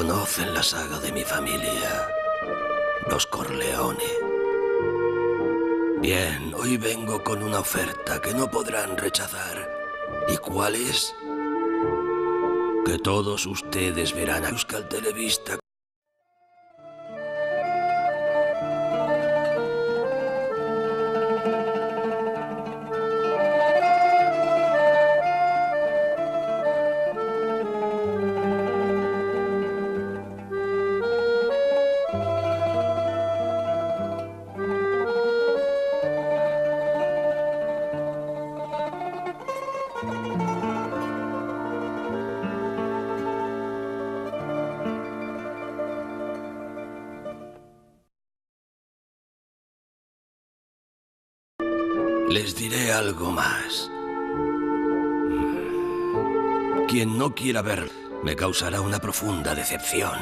Conocen la saga de mi familia, los Corleone. Bien, hoy vengo con una oferta que no podrán rechazar. ¿Y cuál es? Que todos ustedes verán a Euskal Telebista. Les diré algo más. Quien no quiera ver me causará una profunda decepción.